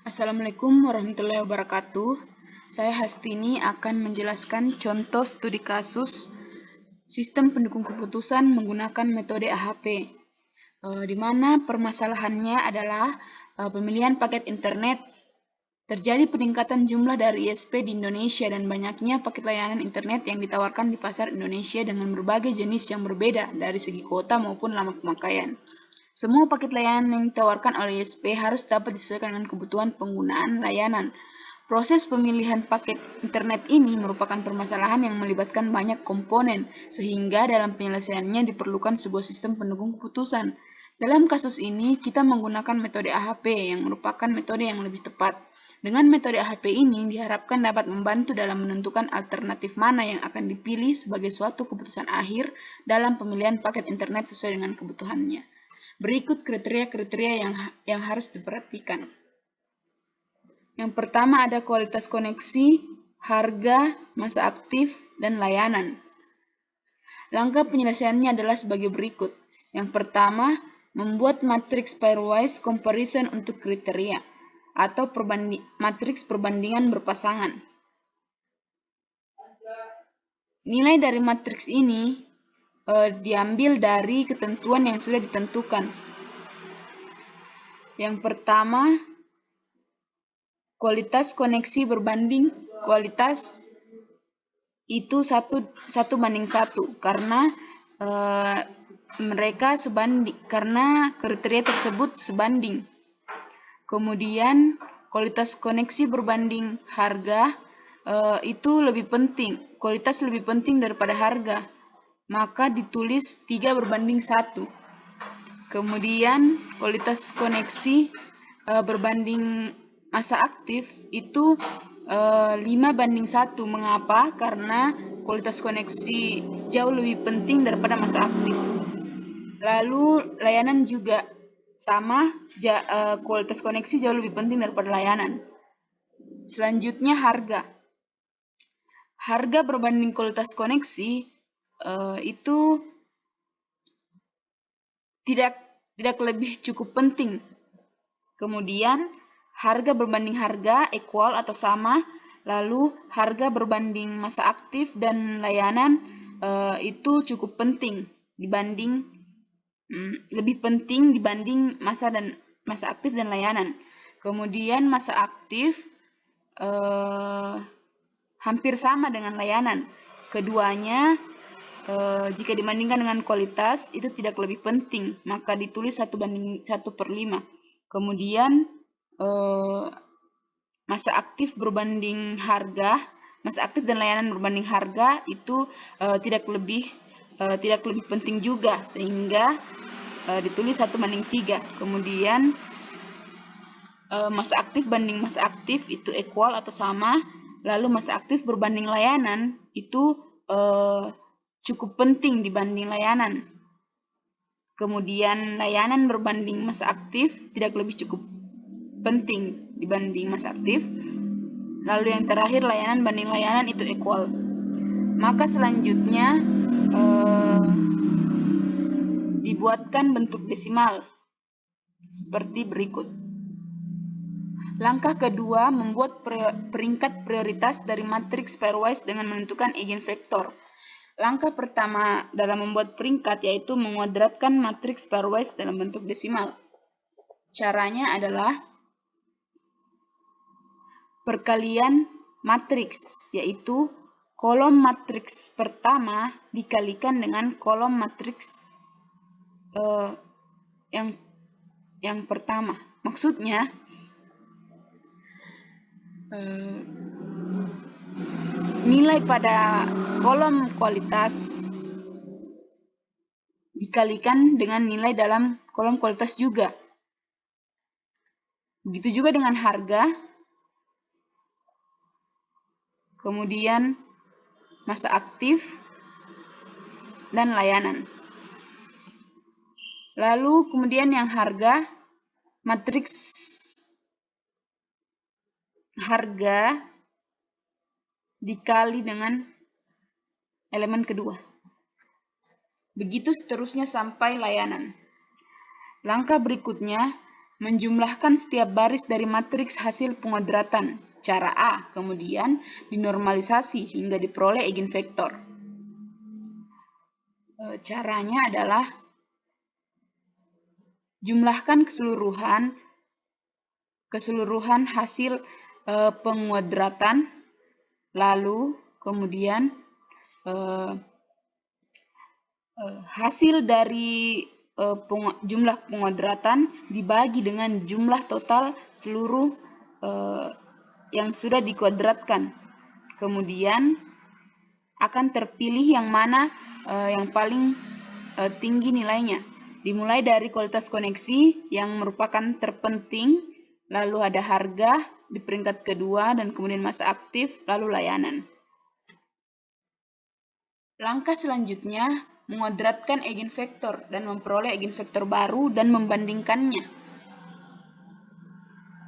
Assalamualaikum warahmatullahi wabarakatuh. Saya Hastini akan menjelaskan contoh studi kasus sistem pendukung keputusan menggunakan metode AHP, di mana permasalahannya adalah pemilihan paket internet. Terjadi peningkatan jumlah dari ISP di Indonesia dan banyaknya paket layanan internet yang ditawarkan di pasar Indonesia dengan berbagai jenis yang berbeda dari segi kuota maupun lama pemakaian. Semua paket layanan yang ditawarkan oleh ISP harus dapat disesuaikan dengan kebutuhan penggunaan layanan. Proses pemilihan paket internet ini merupakan permasalahan yang melibatkan banyak komponen, sehingga dalam penyelesaiannya diperlukan sebuah sistem pendukung keputusan. Dalam kasus ini, kita menggunakan metode AHP yang merupakan metode yang lebih tepat. Dengan metode AHP ini diharapkan dapat membantu dalam menentukan alternatif mana yang akan dipilih sebagai suatu keputusan akhir dalam pemilihan paket internet sesuai dengan kebutuhannya. Berikut kriteria-kriteria yang harus diperhatikan. Yang pertama ada kualitas koneksi, harga, masa aktif, dan layanan. Langkah penyelesaiannya adalah sebagai berikut. Yang pertama, membuat matriks pairwise comparison untuk kriteria atau matriks perbandingan berpasangan. Nilai dari matriks ini diambil dari ketentuan yang sudah ditentukan. Yang pertama, kualitas koneksi berbanding kualitas itu 1:1 karena mereka sebanding, karena kriteria tersebut sebanding. Kemudian kualitas koneksi berbanding harga itu lebih penting, kualitas lebih penting daripada harga, maka ditulis 3:1. Kemudian kualitas koneksi berbanding masa aktif itu 5:1. Mengapa? Karena kualitas koneksi jauh lebih penting daripada masa aktif. Lalu layanan juga sama, kualitas koneksi jauh lebih penting daripada layanan. Selanjutnya harga. Harga berbanding kualitas koneksi itu tidak lebih cukup penting. Kemudian harga berbanding harga equal atau sama, lalu harga berbanding masa aktif dan layanan itu cukup penting dibanding lebih penting dibanding masa aktif dan layanan. Kemudian masa aktif hampir sama dengan layanan. Keduanya jika dibandingkan dengan kualitas itu tidak lebih penting, maka ditulis 1:1/5. Kemudian masa aktif berbanding harga, masa aktif dan layanan berbanding harga itu tidak lebih penting juga, sehingga ditulis 1:3. Kemudian masa aktif banding masa aktif itu equal atau sama, lalu masa aktif berbanding layanan itu cukup penting dibanding layanan. Kemudian layanan berbanding masa aktif tidak lebih cukup penting dibanding masa aktif. Lalu yang terakhir layanan banding layanan itu equal. Maka selanjutnya dibuatkan bentuk desimal seperti berikut. Langkah kedua, membuat peringkat prioritas dari matriks pairwise dengan menentukan eigenvektor. Langkah pertama dalam membuat peringkat yaitu menguadratkan matriks pairwise dalam bentuk desimal. Caranya adalah perkalian matriks, yaitu kolom matriks pertama dikalikan dengan kolom matriks yang pertama. Maksudnya nilai pada kolom kualitas dikalikan dengan nilai dalam kolom kualitas juga. Begitu juga dengan harga, kemudian masa aktif, dan layanan. Lalu kemudian yang harga, matriks harga dikali dengan elemen kedua. Begitu seterusnya sampai layanan. Langkah berikutnya menjumlahkan setiap baris dari matriks hasil pengodratan, cara A, kemudian dinormalisasi hingga diperoleh eigenvektor. Caranya adalah jumlahkan keseluruhan hasil pengodratan, lalu kemudian hasil dari jumlah pengodratan dibagi dengan jumlah total seluruh yang sudah dikodratkan. Kemudian akan terpilih yang mana yang paling tinggi nilainya. Dimulai dari kualitas koneksi yang merupakan terpenting, lalu ada harga di peringkat kedua, dan kemudian masa aktif, lalu layanan. Langkah selanjutnya mengodratkan eigenvektor dan memperoleh eigenvektor baru dan membandingkannya.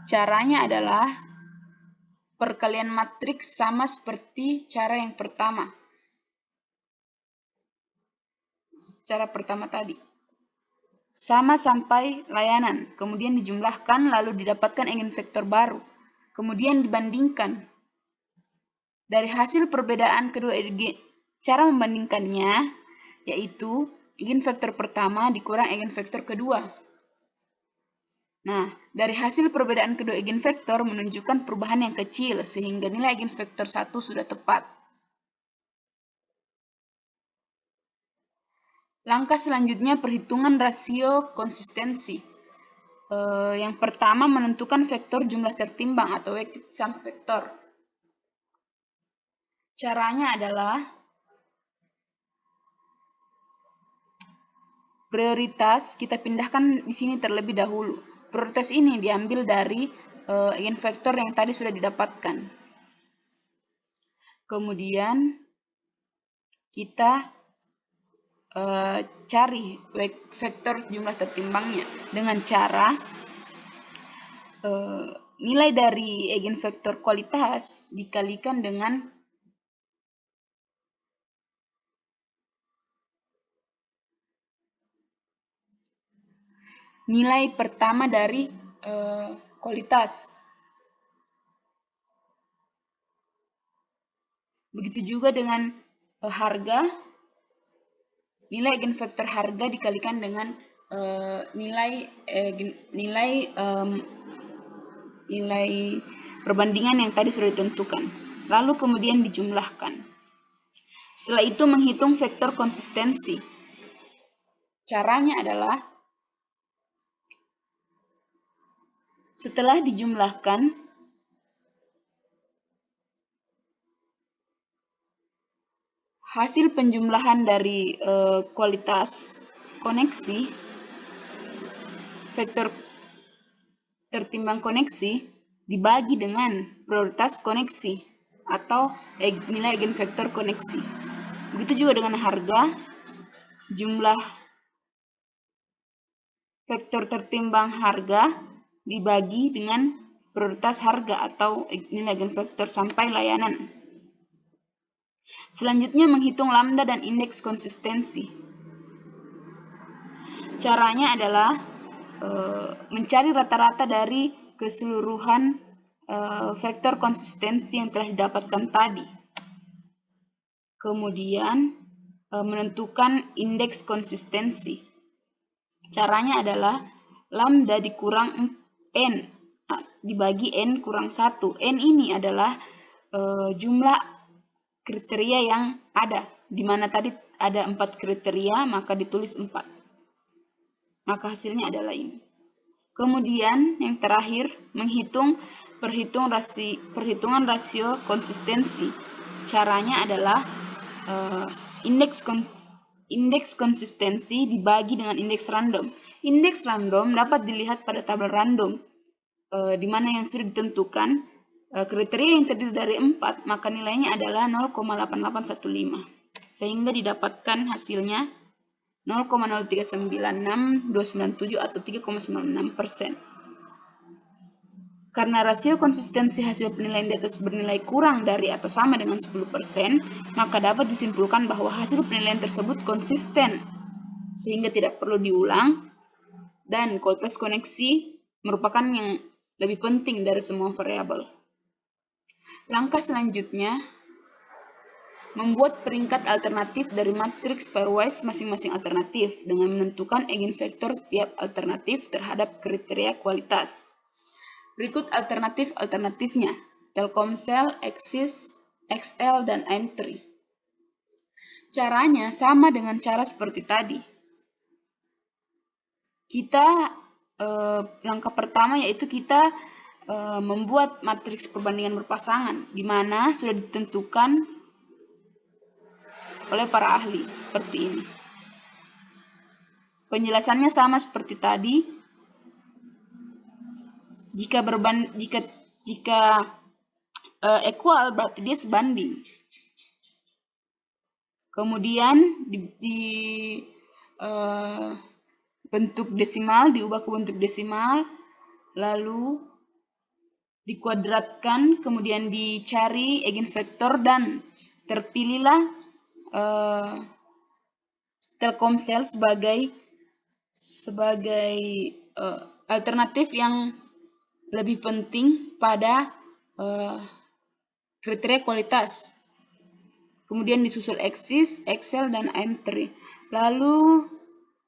Caranya adalah perkalian matriks sama seperti cara yang pertama. Cara pertama tadi. Sama sampai layanan, kemudian dijumlahkan lalu didapatkan eigenvektor baru. Kemudian dibandingkan. Dari hasil perbedaan kedua cara membandingkannya yaitu eigenvektor pertama dikurang eigenvektor kedua. Nah, dari hasil perbedaan kedua eigenvektor menunjukkan perubahan yang kecil sehingga nilai eigenvektor 1 sudah tepat. Langkah selanjutnya perhitungan rasio konsistensi. Yang pertama menentukan vektor jumlah tertimbang atau weighted sum vector. Caranya adalah prioritas kita pindahkan di sini terlebih dahulu. Prioritas ini diambil dari eigenvektor yang tadi sudah didapatkan. Kemudian kita cari vektor jumlah tertimbangnya dengan cara nilai dari eigenvektor kualitas dikalikan dengan nilai pertama dari kualitas. Begitu juga dengan harga, nilai eigenvektor harga dikalikan dengan nilai perbandingan yang tadi sudah ditentukan. Lalu kemudian dijumlahkan. Setelah itu menghitung vektor konsistensi. Caranya adalah setelah dijumlahkan, hasil penjumlahan dari kualitas koneksi, vektor tertimbang koneksi, dibagi dengan prioritas koneksi atau nilai eigenvektor koneksi. Begitu juga dengan harga, jumlah vektor tertimbang harga dibagi dengan prioritas harga atau nilai eigenvektor sampai layanan. Selanjutnya menghitung lambda dan indeks konsistensi. Caranya adalah mencari rata-rata dari keseluruhan vektor konsistensi yang telah didapatkan tadi. Kemudian menentukan indeks konsistensi. Caranya adalah lambda dikurang n dibagi n kurang 1. N ini adalah jumlah kriteria yang ada. Di mana tadi ada 4 kriteria, maka ditulis 4. Maka hasilnya adalah ini. Kemudian yang terakhir perhitungan rasio konsistensi. Caranya adalah indeks konsistensi dibagi dengan indeks random. Indeks random dapat dilihat pada tabel random, di mana yang sudah ditentukan kriteria yang terdiri dari 4, maka nilainya adalah 0,8815, sehingga didapatkan hasilnya 0,0396297 atau 3,96%. Karena rasio konsistensi hasil penilaian di atas bernilai kurang dari atau sama dengan 10%, maka dapat disimpulkan bahwa hasil penilaian tersebut konsisten, sehingga tidak perlu diulang, dan kualitas koneksi merupakan yang lebih penting dari semua variabel. Langkah selanjutnya, membuat peringkat alternatif dari matriks pairwise masing-masing alternatif dengan menentukan eigenvektor setiap alternatif terhadap kriteria kualitas. Berikut alternatifnya: Telkomsel, Axis, XL, dan M3. Caranya sama dengan cara seperti tadi. Langkah pertama yaitu kita membuat matriks perbandingan berpasangan, di mana sudah ditentukan oleh para ahli seperti ini. Penjelasannya sama seperti tadi. Jika equal berarti dia sebanding. Kemudian bentuk desimal diubah ke bentuk desimal, lalu dikuadratkan, kemudian dicari eigenvektor dan terpilihlah Telkomsel sebagai alternatif yang lebih penting pada kriteria kualitas. Kemudian disusul Axis, XL, dan M3. Lalu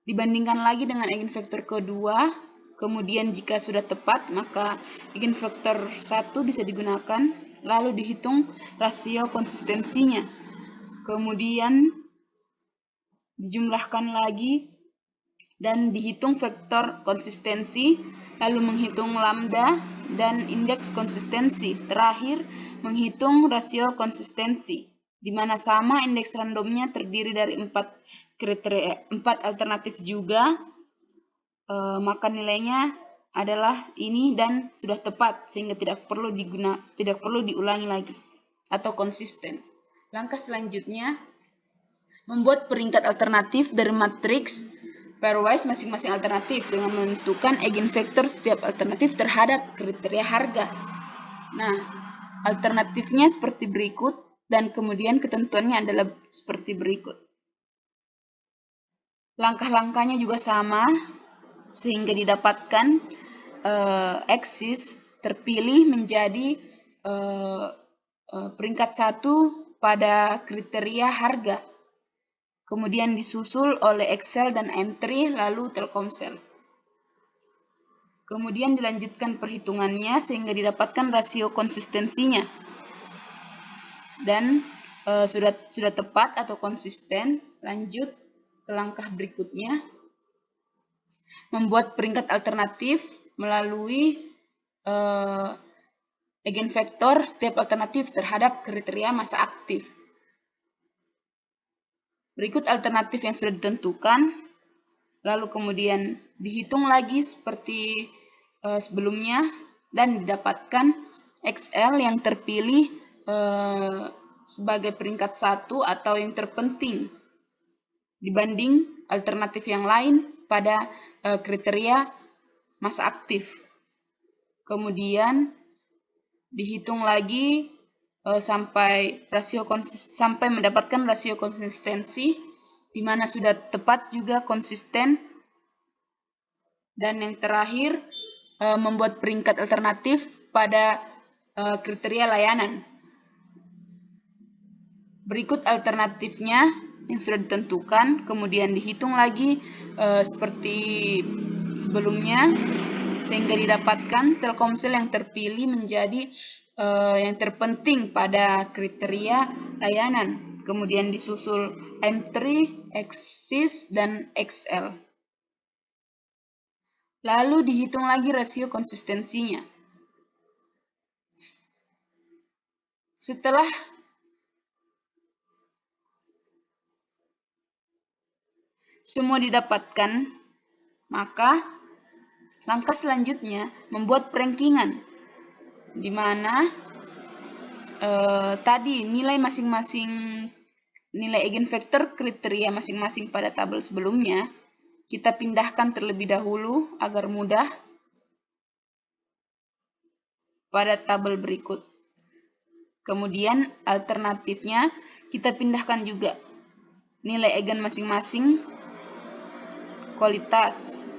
dibandingkan lagi dengan eigenvektor kedua. Kemudian jika sudah tepat, maka eigenvektor 1 bisa digunakan. Lalu dihitung rasio konsistensinya. Kemudian dijumlahkan lagi dan dihitung vektor konsistensi, lalu menghitung lambda dan indeks konsistensi. Terakhir, menghitung rasio konsistensi, di mana sama indeks randomnya terdiri dari 4 alternatif juga, maka nilainya adalah ini dan sudah tepat sehingga tidak perlu diulangi lagi atau konsisten. Langkah selanjutnya, membuat peringkat alternatif dari matriks pairwise masing-masing alternatif dengan menentukan eigenvektor setiap alternatif terhadap kriteria harga. Nah, alternatifnya seperti berikut dan kemudian ketentuannya adalah seperti berikut. Langkah-langkahnya juga sama sehingga didapatkan Axis terpilih menjadi peringkat 1 pada kriteria harga. Kemudian disusul oleh XL dan M3, lalu Telkomsel. Kemudian dilanjutkan perhitungannya sehingga didapatkan rasio konsistensinya. Dan sudah tepat atau konsisten. Lanjut ke langkah berikutnya. Membuat peringkat alternatif melalui eigenvektor setiap alternatif terhadap kriteria massa aktif. Berikut alternatif yang sudah ditentukan, lalu kemudian dihitung lagi seperti sebelumnya dan didapatkan XL yang terpilih sebagai peringkat 1 atau yang terpenting dibanding alternatif yang lain pada kriteria massa aktif. Kemudian dihitung lagi sampai mendapatkan rasio konsistensi, di mana sudah tepat juga konsisten. Dan yang terakhir, membuat peringkat alternatif pada kriteria layanan. Berikut alternatifnya yang sudah ditentukan, kemudian dihitung lagi seperti sebelumnya, sehingga didapatkan Telkomsel yang terpilih menjadi yang terpenting pada kriteria layanan. Kemudian disusul M3, Axis, dan XL. Lalu dihitung lagi rasio konsistensinya. Setelah semua didapatkan, maka langkah selanjutnya membuat perankingan, di mana tadi nilai eigenvektor kriteria masing-masing pada tabel sebelumnya kita pindahkan terlebih dahulu agar mudah pada tabel berikut. Kemudian alternatifnya kita pindahkan juga nilai eigen masing-masing kualitas.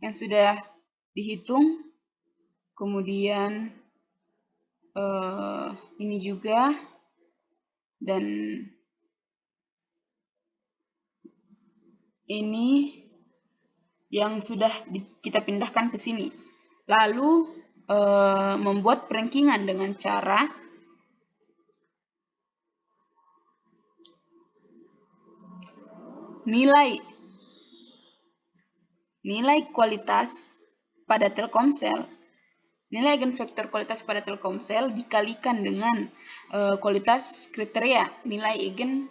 yang sudah dihitung, kemudian ini juga, dan ini yang sudah kita pindahkan ke sini. Lalu membuat perankingan dengan cara nilai kualitas pada Telkomsel, nilai eigenvektor kualitas pada Telkomsel dikalikan dengan kualitas kriteria, nilai eigen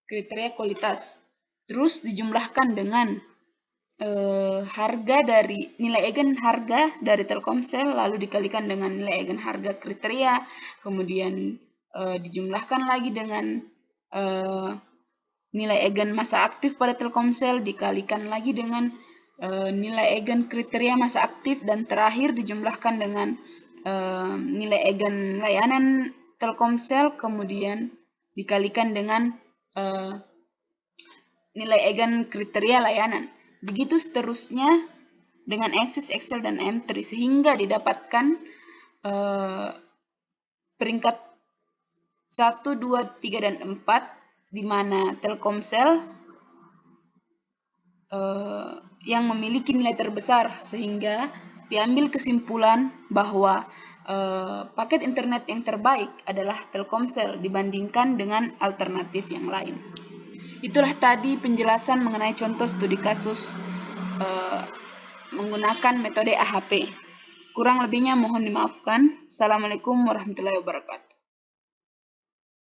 kriteria kualitas, terus dijumlahkan dengan nilai eigen harga dari Telkomsel, lalu dikalikan dengan nilai eigen harga kriteria, kemudian dijumlahkan lagi dengan nilai eigen masa aktif pada Telkomsel, dikalikan lagi dengan nilai eigen kriteria masa aktif, dan terakhir dijumlahkan dengan nilai eigen layanan Telkomsel, kemudian dikalikan dengan nilai eigen kriteria layanan. Begitu seterusnya dengan Access, Excel, dan M3 sehingga didapatkan peringkat 1, 2, 3, dan 4, di mana Telkomsel yang memiliki nilai terbesar, sehingga diambil kesimpulan bahwa paket internet yang terbaik adalah Telkomsel dibandingkan dengan alternatif yang lain. Itulah tadi penjelasan mengenai contoh studi kasus menggunakan metode AHP. Kurang lebihnya mohon dimaafkan. Assalamualaikum warahmatullahi wabarakatuh.